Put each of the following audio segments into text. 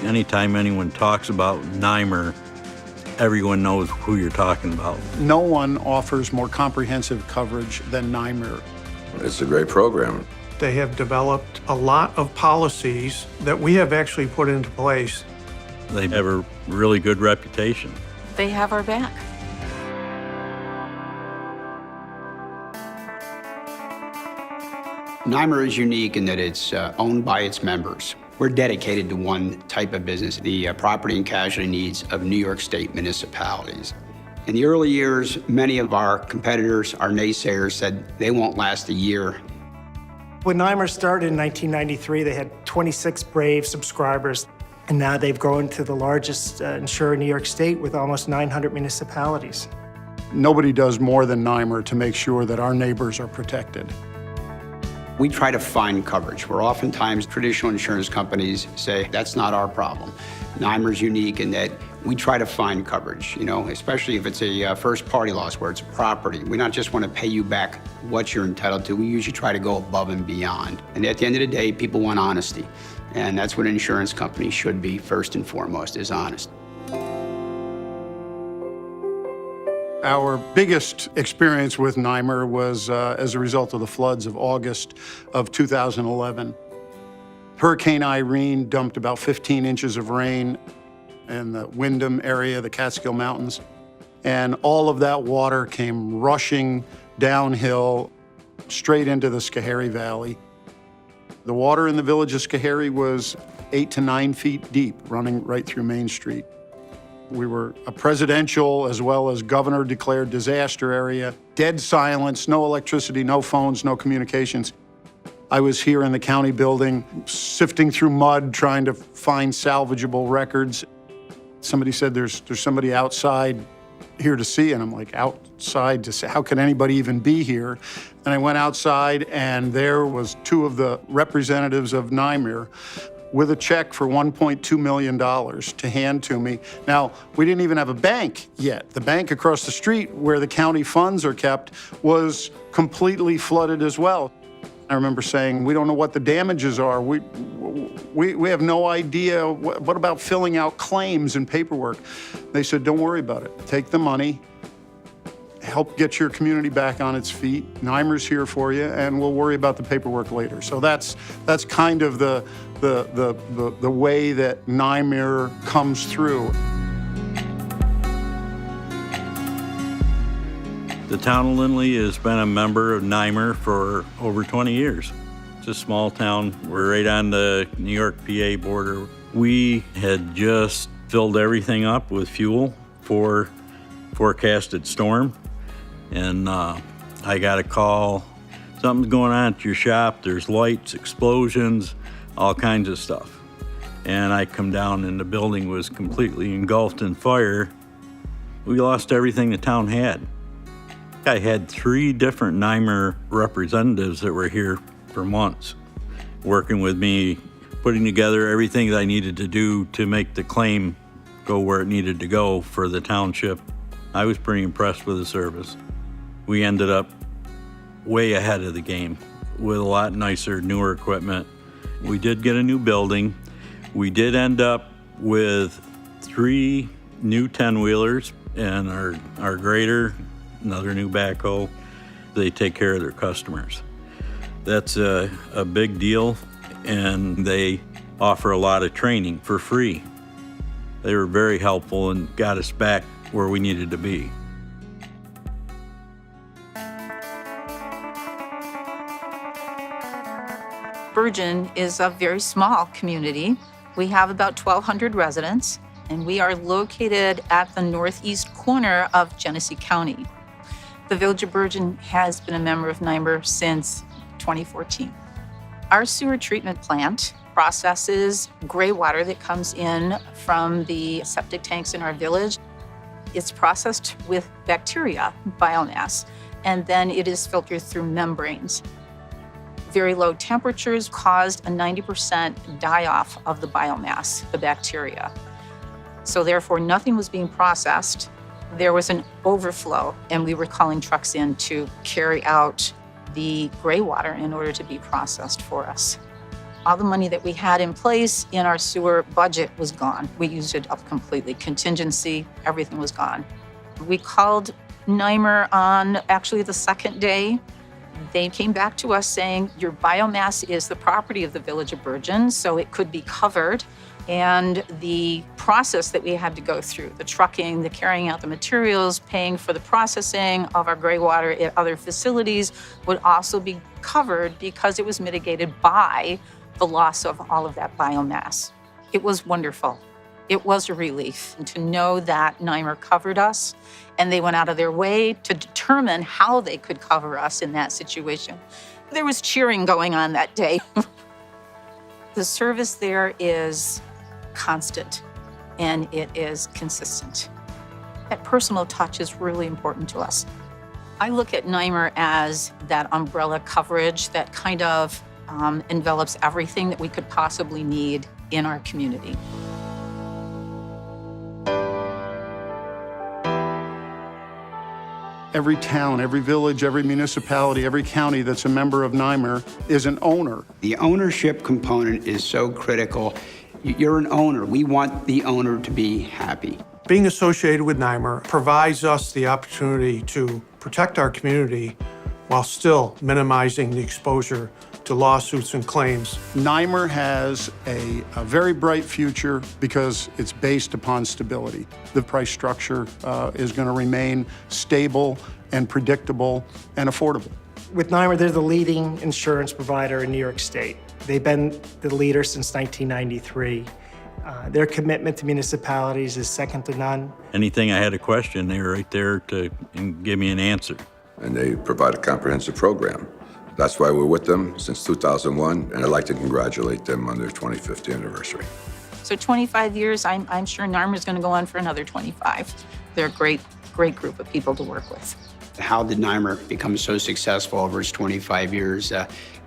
Anytime anyone talks about NYMIR, everyone knows who you're talking about. No one offers more comprehensive coverage than NYMIR. It's a great program. They have developed a lot of policies that we have actually put into place. They have a really good reputation. They have our back. NYMIR is unique in that it's owned by its members. We're dedicated to one type of business, the property and casualty needs of New York State municipalities. In the early years, many of our competitors, our naysayers, said they won't last a year. When NYMIR started in 1993, they had 26 brave subscribers, and now they've grown to the largest insurer in New York State with almost 900 municipalities. Nobody does more than NYMIR to make sure that our neighbors are protected. We try to find coverage, where oftentimes traditional insurance companies say, that's not our problem. NYMIR's unique in that we try to find coverage, especially if it's a first-party loss where it's property. We not just want to pay you back what you're entitled to, we usually try to go above and beyond. And at the end of the day, people want honesty. And that's what an insurance company should be, first and foremost, is honest. Our biggest experience with NYMIR was as a result of the floods of August of 2011. Hurricane Irene dumped about 15 inches of rain in the Windham area, the Catskill Mountains, and all of that water came rushing downhill straight into the Schoharie Valley. The water in the village of Schoharie was 8 to 9 feet deep, running right through Main Street. We were a presidential as well as governor-declared disaster area. Dead silence, no electricity, no phones, no communications. I was here in the county building, sifting through mud, trying to find salvageable records. Somebody said, there's somebody outside here to see, and I'm like, outside to see? How could anybody even be here? And I went outside, and there was 2 of the representatives of NYMIR with a check for $1.2 million to hand to me. Now, we didn't even have a bank yet. The bank across the street where the county funds are kept was completely flooded as well. I remember saying, we don't know what the damages are. We have no idea. What about filling out claims and paperwork? They said, don't worry about it. Take the money, help get your community back on its feet. NYMIR's here for you, and we'll worry about the paperwork later. So that's kind of the way that NYMIR comes through. The town of Lindley has been a member of NYMIR for over 20 years. It's a small town. We're right on the New York-PA border. We had just filled everything up with fuel for forecasted storm, and I got a call, something's going on at your shop. There's lights, explosions, all kinds of stuff. And I come down and the building was completely engulfed in fire. We lost everything the town had. I had 3 different NYMIR representatives that were here for months, working with me, putting together everything that I needed to do to make the claim go where it needed to go for the township. I was pretty impressed with the service. We ended up way ahead of the game with a lot nicer, newer equipment. We did get a new building. We did end up with 3 new 10-wheelers and our grader, another new backhoe. They take care of their customers. That's a big deal, and they offer a lot of training for free. They were very helpful and got us back where we needed to be. Bergen is a very small community. We have about 1,200 residents, and we are located at the northeast corner of Genesee County. The Village of Bergen has been a member of NYMIR since 2014. Our sewer treatment plant processes gray water that comes in from the septic tanks in our village. It's processed with bacteria biomass, and then it is filtered through membranes. Very low temperatures caused a 90% die-off of the biomass, the bacteria. So therefore, nothing was being processed. There was an overflow, and we were calling trucks in to carry out the gray water in order to be processed for us. All the money that we had in place in our sewer budget was gone. We used it up completely. Contingency, everything was gone. We called NYMIR on actually the second day. They came back to us saying, your biomass is the property of the Village of Bergen, so it could be covered. And the process that we had to go through, the trucking, the carrying out the materials, paying for the processing of our gray water at other facilities would also be covered because it was mitigated by the loss of all of that biomass. It was wonderful. It was a relief to know that NYMIR covered us, and they went out of their way to determine how they could cover us in that situation. There was cheering going on that day. The service there is constant, and it is consistent. That personal touch is really important to us. I look at NYMIR as that umbrella coverage that kind of envelops everything that we could possibly need in our community. Every town, every village, every municipality, every county that's a member of NYMIR is an owner. The ownership component is so critical. You're an owner. We want the owner to be happy. Being associated with NYMIR provides us the opportunity to protect our community while still minimizing the exposure to lawsuits and claims. NYMIR has a very bright future because it's based upon stability. The price structure is going to remain stable and predictable and affordable. With NYMIR, they're the leading insurance provider in New York State. They've been the leader since 1993. Their commitment to municipalities is second to none. Anything I had a question, they were right there to give me an answer. And they provide a comprehensive program. That's why we're with them since 2001, and I'd like to congratulate them on their 25th anniversary. So 25 years, I'm sure NYMIR is going to go on for another 25. They're a great group of people to work with. How did NYMIR become so successful over its 25 years?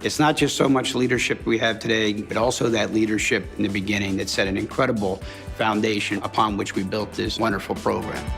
It's not just so much leadership we have today, but also that leadership in the beginning that set an incredible foundation upon which we built this wonderful program.